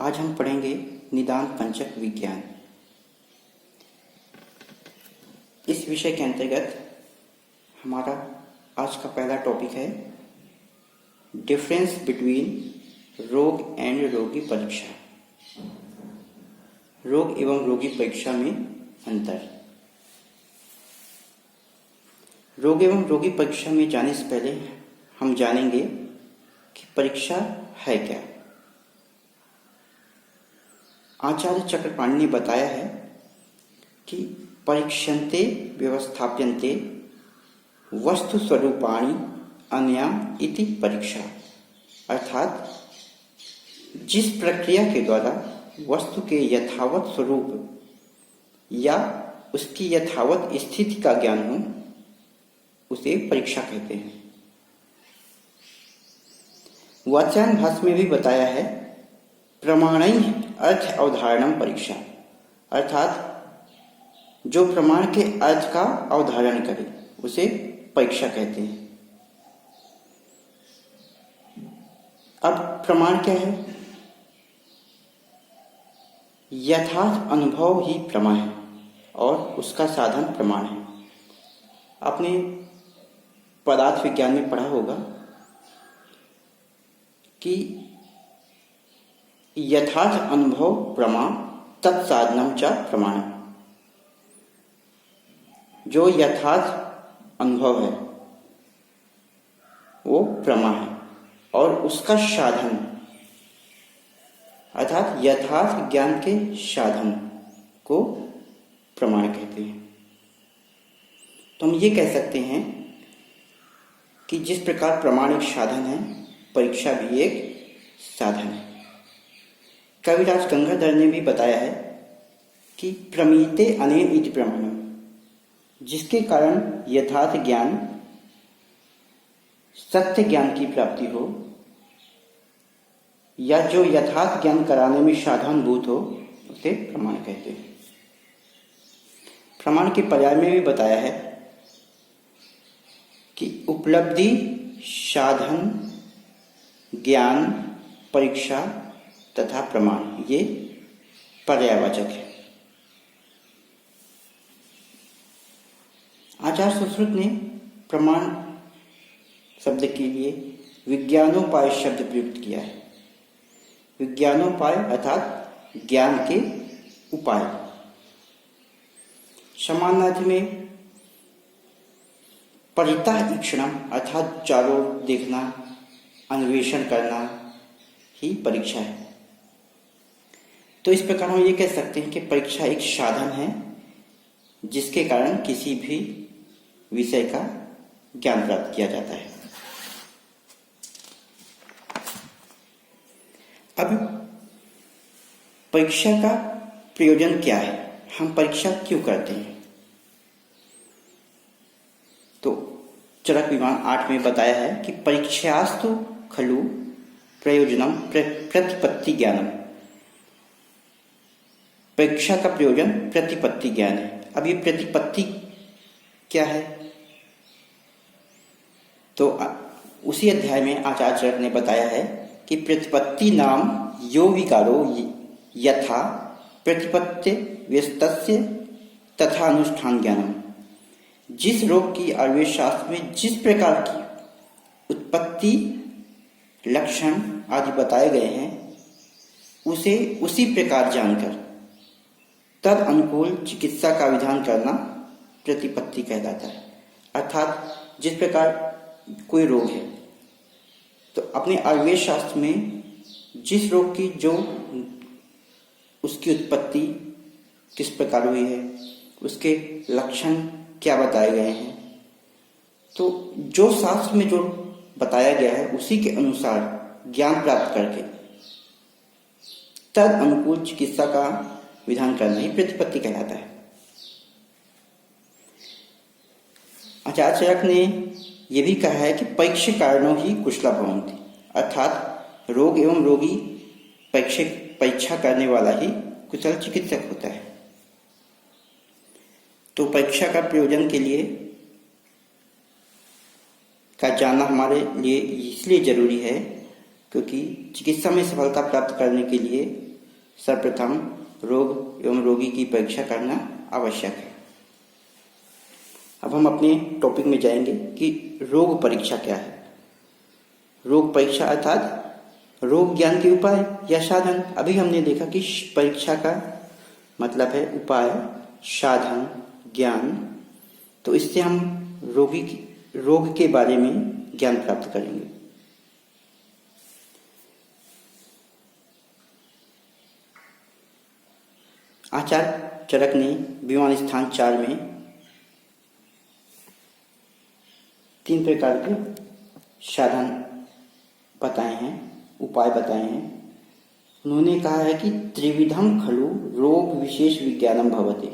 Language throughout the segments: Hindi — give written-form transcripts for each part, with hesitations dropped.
आज हम पढ़ेंगे निदान पंचक विज्ञान। इस विषय के अंतर्गत हमारा आज का पहला टॉपिक है डिफरेंस बिटवीन रोग एंड रोगी परीक्षा। रोग एवं रोगी परीक्षा में अंतर। रोग एवं रोगी परीक्षा में जाने से पहले हम जानेंगे कि परीक्षा है क्या। आचार्य चक्रपाणि ने बताया है कि परीक्षन्ते व्यवस्थाप्यन्ते वस्तु स्वरूपाणि अनया इति परीक्षा, अर्थात जिस प्रक्रिया के द्वारा वस्तु के यथावत स्वरूप या उसकी यथावत स्थिति का ज्ञान हो उसे परीक्षा कहते हैं। वात्स्यायन भाष्य में भी बताया है प्रमाणैः अर्थ अवधारणम परीक्षा, अर्थात जो प्रमाण के अर्थ का अवधारण करे उसे परीक्षा कहते हैं। अब प्रमाण क्या है? यथार्थ अनुभव ही प्रमाण है और उसका साधन प्रमाण है। आपने पदार्थ विज्ञान में पढ़ा होगा कि यथार्थ अनुभव प्रमाण तत्साधनम च प्रमाण। जो यथार्थ अनुभव है वो प्रमा है और उसका साधन अर्थात यथार्थ ज्ञान के साधन को प्रमाण कहते हैं। तो हम ये कह सकते हैं कि जिस प्रकार प्रमाण एक साधन है, परीक्षा भी एक साधन है। कविराज गंगाधर ने भी बताया है कि प्रमीते अनेन इति प्रमाणम, जिसके कारण यथार्थ ज्ञान सत्य ज्ञान की प्राप्ति हो या जो यथार्थ ज्ञान कराने में साधनभूत हो उसे प्रमाण कहते हैं। प्रमाण के पर्याय में भी बताया है कि उपलब्धि, साधन, ज्ञान, परीक्षा तथा प्रमाण ये पर्यायवाचक है। आचार्य सुश्रुत ने प्रमाण शब्द के लिए विज्ञानोपाय शब्द प्रयुक्त किया है। विज्ञानोपाय अर्थात ज्ञान के उपाय। समानार्थी में परितः ईक्षणम अर्थात चारों देखना, अन्वेषण करना ही परीक्षा है। तो इस प्रकार हम ये कह सकते हैं कि परीक्षा एक साधन है जिसके कारण किसी भी विषय का ज्ञान प्राप्त किया जाता है। अब परीक्षा का प्रयोजन क्या है? हम परीक्षा क्यों करते हैं? तो चरक विमान 8 में बताया है कि परीक्षास्तु खलु प्रयोजनम प्रतिपत्ति ज्ञानम। परीक्षा का प्रयोजन प्रतिपत्ति ज्ञान है। अब ये प्रतिपत्ति क्या है? तो उसी अध्याय में आचार्य चरक ने बताया है कि प्रतिपत्ति नाम यो विकारो यथा प्रतिपत्ति व्यस्तस्य तथा अनुष्ठान ज्ञानम। जिस रोग की आयुर्वेद शास्त्र में जिस प्रकार की उत्पत्ति, लक्षण आदि बताए गए हैं उसे उसी प्रकार जानकर तद अनुकूल चिकित्सा का विधान करना प्रतिपत्ति कहलाता है। अर्थात जिस प्रकार कोई रोग है तो अपने आयुर्वेद शास्त्र में जिस रोग की जो उसकी उत्पत्ति किस प्रकार हुई है, उसके लक्षण क्या बताए गए हैं, तो जो शास्त्र में जो बताया गया है उसी के अनुसार ज्ञान प्राप्त करके तद अनुकूल चिकित्सा का विधान करना ही प्रतिपत्ति कहलाता है। आचार्य चरक ने यह भी कहा है कि परीक्षा कारणों ही कुशला भवन्ति, अर्थात रोग एवं रोगी परीक्षा करने वाला ही कुशल चिकित्सक होता है। तो परीक्षा का प्रयोजन के लिए का जानना हमारे लिए इसलिए जरूरी है क्योंकि चिकित्सा में सफलता प्राप्त करने के लिए सर्वप्रथम रोग एवं रोगी की परीक्षा करना आवश्यक है। अब हम अपने टॉपिक में जाएंगे कि रोग परीक्षा क्या है। रोग परीक्षा अर्थात रोग ज्ञान के उपाय या साधन। अभी हमने देखा कि परीक्षा का मतलब है उपाय, साधन, ज्ञान। तो इससे हम रोग के बारे में ज्ञान प्राप्त करेंगे। आचार्य चरक ने विमान स्थान 4 में 3 प्रकार के साधन बताए हैं, उपाय बताए हैं। उन्होंने कहा है कि त्रिविधम खलु रोग विशेष विज्ञानम भवति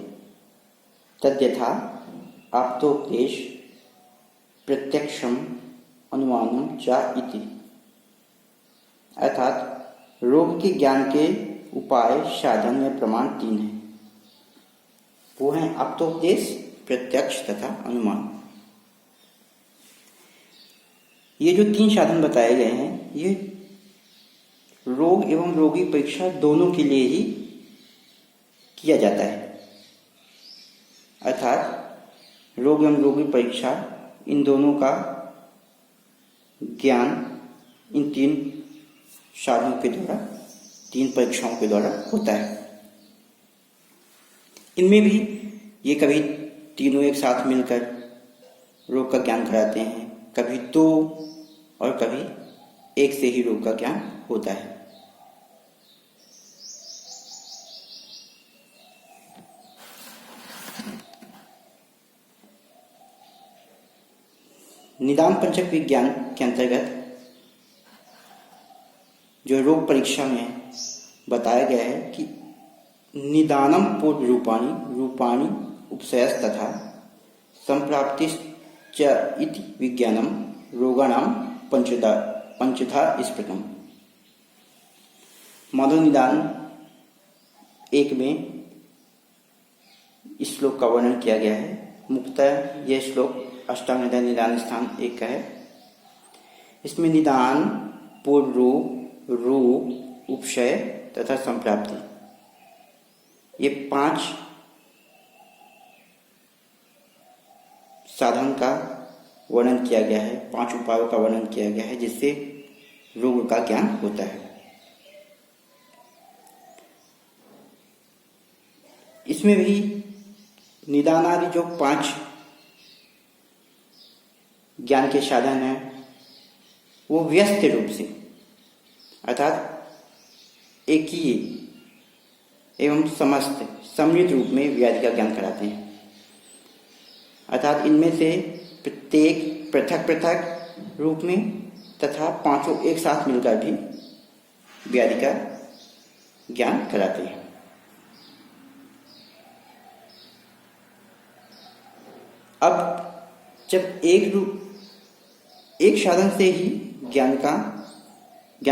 तद्यथा आप्तोपदेश प्रत्यक्षम अनुमानम च इति। अर्थात रोग के ज्ञान के उपाय, साधन या प्रमाण 3 हैं। वो हैं आप्तोपदेश, प्रत्यक्ष तथा अनुमान। ये जो 3 साधन बताए गए हैं, ये रोग एवं रोगी परीक्षा दोनों के लिए ही किया जाता है। अर्थात रोग एवं रोगी परीक्षा, इन दोनों का ज्ञान इन 3 साधनों के द्वारा, 3 परीक्षाओं के द्वारा होता है। इनमें भी ये कभी तीनों एक साथ मिलकर रोग का ज्ञान कराते हैं, कभी 2 और कभी 1 से ही रोग का ज्ञान होता है। निदान पंचक विज्ञान के अंतर्गत जो रोग परीक्षा में बताया गया है कि निदानम पूर्व रूपाणि उपसयस तथा संप्राप्तिश्च इति विज्ञानम रोगाणाम पंचधा स्फुटम। मनोनिदान 1 में इस श्लोक का वर्णन किया गया है। मुक्तः यह श्लोक अष्टांग निदान स्थान 1 का है। इसमें निदान, पूर्व रूप, उपशय तथा संप्राप्ति, ये 5 साधन का वर्णन किया गया है, 5 उपायों का वर्णन किया गया है जिससे रोग का ज्ञान होता है। इसमें भी निदान आदि जो 5 ज्ञान के साधन हैं, वो व्यस्त रूप से अर्थात एक ही एवं समस्त सम्मिलित रूप में व्याधि का ज्ञान कराते हैं। अर्थात इनमें से प्रत्येक पृथक पृथक रूप में तथा 5 एक साथ मिलकर भी व्याधि का ज्ञान कराते हैं। अब जब एक साधन से ही ज्ञान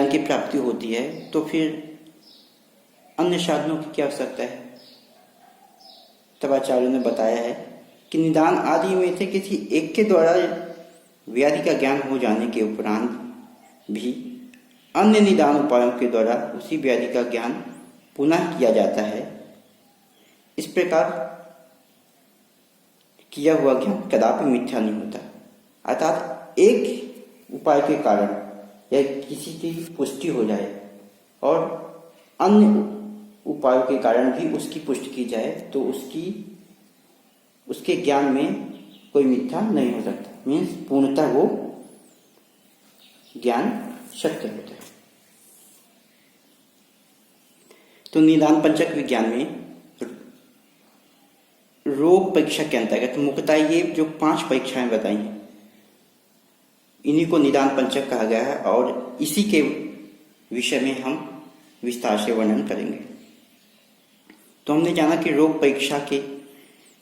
की प्राप्ति होती है, तो फिर अन्य साधनों की क्या आवश्यकता है। तब आचार्यों ने बताया है कि निदान आदि में से किसी एक के द्वारा व्याधि का ज्ञान हो जाने के उपरांत भी अन्य निदान उपायों के द्वारा उसी व्याधि का ज्ञान पुनः किया जाता है। इस प्रकार किया हुआ ज्ञान कदापि मिथ्या नहीं होता। अर्थात एक उपाय के कारण या किसी की पुष्टि हो जाए और अन्य उपायों के कारण भी उसकी पुष्टि की जाए, तो उसके ज्ञान में कोई मिथ्या नहीं हो सकता। मीन्स पूर्णतः वो ज्ञान सत्य होता है। तो निदान पंचक विज्ञान में रोग परीक्षा के अंतर्गत मुख्यतः ये जो 5 परीक्षाएं बताई हैं, इन्हीं को निदान पंचक कहा गया है और इसी के विषय में हम विस्तार से वर्णन करेंगे। तो हमने जाना कि रोग परीक्षा के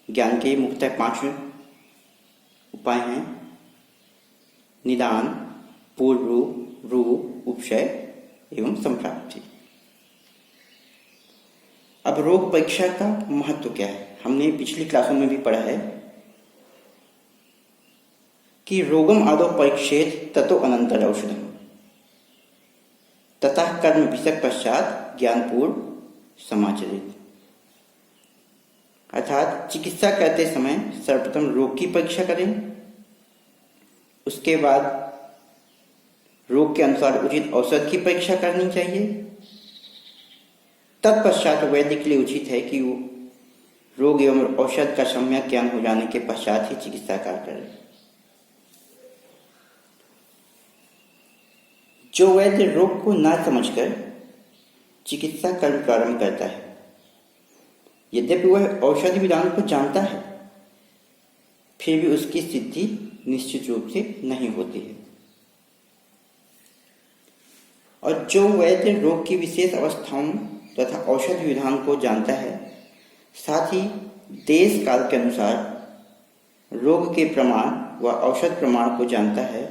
ज्ञान के मुख्यतः 5 उपाय हैं: निदान, पूर्व रूप, उपशय एवं संप्राप्ति। अब रोग परीक्षा का महत्व क्या है? हमने पिछली क्लासों में भी पढ़ा है कि रोगम आदौ परीक्षेत ततो अनंतर औषधम ततः कर्म विषय पश्चात ज्ञानपूर्व समाचरित। अर्थात चिकित्सा करते समय सर्वप्रथम रोग की परीक्षा करें, उसके बाद रोग के अनुसार उचित औषध की परीक्षा करनी चाहिए। तत्पश्चात वैद्य के लिए उचित है कि वो रोग एवं औषध का सम्यक ज्ञान हो जाने के पश्चात ही चिकित्सा कार्य करें। जो वैद्य रोग को ना समझकर चिकित्सा कर्म प्रारंभ करता है, यद्यपि वह औषधि विधान को जानता है, फिर भी उसकी सिद्धि निश्चित रूप से नहीं होती है। और जो वैद्य रोग की विशेष अवस्थाओं तथा औषधि विधान को जानता है, साथ ही देश काल के अनुसार रोग के प्रमाण व औषध प्रमाण को जानता है,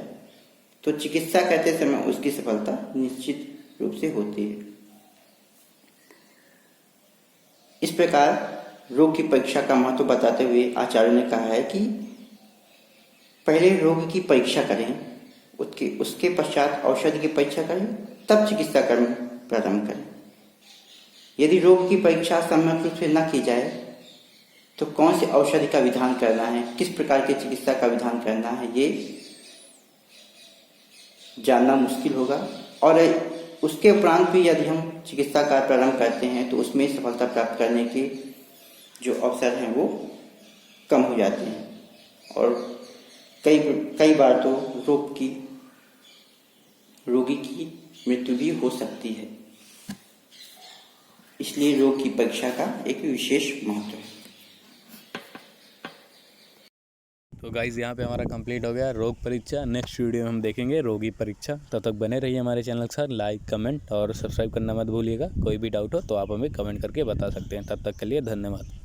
तो चिकित्सा करते समय उसकी सफलता निश्चित रूप से होती है। इस प्रकार रोग की परीक्षा का महत्व बताते हुए आचार्य ने कहा है कि पहले रोग की परीक्षा करें, उसके पश्चात औषधि की परीक्षा करें, तब चिकित्सा कर्म प्रारंभ करें। यदि रोग की परीक्षा सम्यक रूप से न की जाए तो कौन सी औषधि का विधान करना है, किस प्रकार की चिकित्सा का विधान करना है, ये जानना मुश्किल होगा। और उसके उपरांत भी यदि हम चिकित्सा कार्य प्रारंभ करते हैं तो उसमें सफलता प्राप्त करने के जो अवसर हैं वो कम हो जाते हैं और कई बार तो रोगी की मृत्यु भी हो सकती है। इसलिए रोग की परीक्षा का एक विशेष महत्व है। तो गाइज़ यहाँ पे हमारा कंप्लीट हो गया रोग परीक्षा। नेक्स्ट वीडियो में हम देखेंगे रोगी परीक्षा। तब तक बने रहिए हमारे चैनल के साथ। लाइक, कमेंट और सब्सक्राइब करना मत भूलिएगा। कोई भी डाउट हो तो आप हमें कमेंट करके बता सकते हैं। तब तक के लिए धन्यवाद।